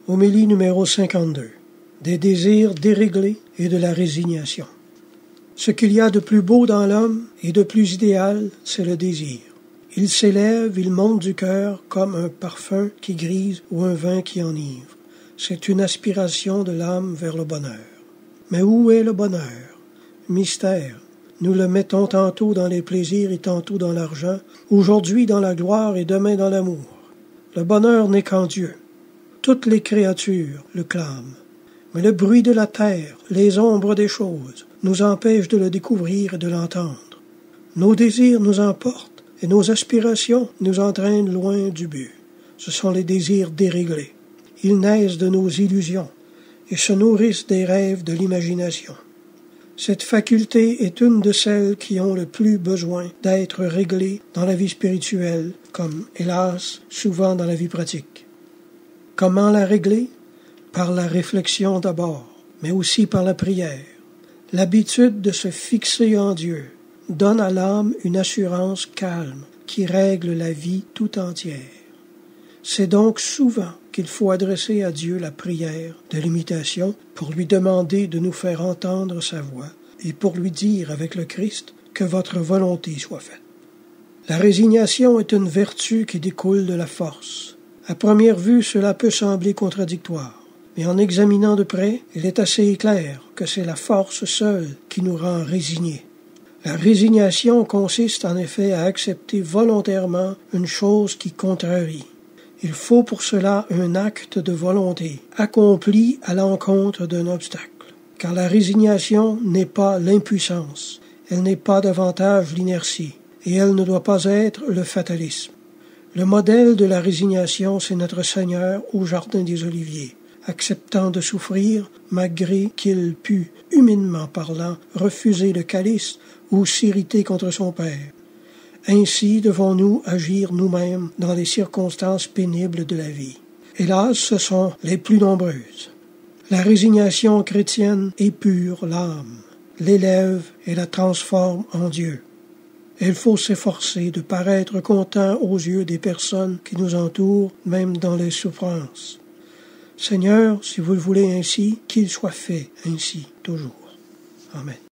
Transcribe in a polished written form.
Homélie numéro 52. Des désirs déréglés et de la résignation. Ce qu'il y a de plus beau dans l'homme et de plus idéal, c'est le désir. Il s'élève, il monte du cœur comme un parfum qui grise ou un vin qui enivre. C'est une aspiration de l'âme vers le bonheur. Mais où est le bonheur? Mystère. Nous le mettons tantôt dans les plaisirs et tantôt dans l'argent, aujourd'hui dans la gloire et demain dans l'amour. Le bonheur n'est qu'en Dieu. Toutes les créatures le clament. Mais le bruit de la terre, les ombres des choses, nous empêchent de le découvrir et de l'entendre. Nos désirs nous emportent et nos aspirations nous entraînent loin du but. Ce sont les désirs déréglés. Ils naissent de nos illusions et se nourrissent des rêves de l'imagination. Cette faculté est une de celles qui ont le plus besoin d'être réglées dans la vie spirituelle, comme, hélas, souvent dans la vie pratique. Comment la régler? Par la réflexion d'abord, mais aussi par la prière. L'habitude de se fixer en Dieu donne à l'âme une assurance calme qui règle la vie tout entière. C'est donc souvent qu'il faut adresser à Dieu la prière de l'imitation pour lui demander de nous faire entendre sa voix et pour lui dire avec le Christ que votre volonté soit faite. La résignation est une vertu qui découle de la force. À première vue, cela peut sembler contradictoire, mais en examinant de près, il est assez clair que c'est la force seule qui nous rend résignés. La résignation consiste en effet à accepter volontairement une chose qui contrarie. Il faut pour cela un acte de volonté, accompli à l'encontre d'un obstacle. Car la résignation n'est pas l'impuissance, elle n'est pas davantage l'inertie, et elle ne doit pas être le fatalisme. Le modèle de la résignation, c'est notre Seigneur au Jardin des Oliviers, acceptant de souffrir malgré qu'il pût, humainement parlant, refuser le calice ou s'irriter contre son Père. Ainsi devons-nous agir nous-mêmes dans les circonstances pénibles de la vie. Hélas, ce sont les plus nombreuses. La résignation chrétienne épure l'âme, l'élève et la transforme en Dieu. Il faut s'efforcer de paraître content aux yeux des personnes qui nous entourent, même dans les souffrances. Seigneur, si vous le voulez ainsi, qu'il soit fait ainsi, toujours. Amen.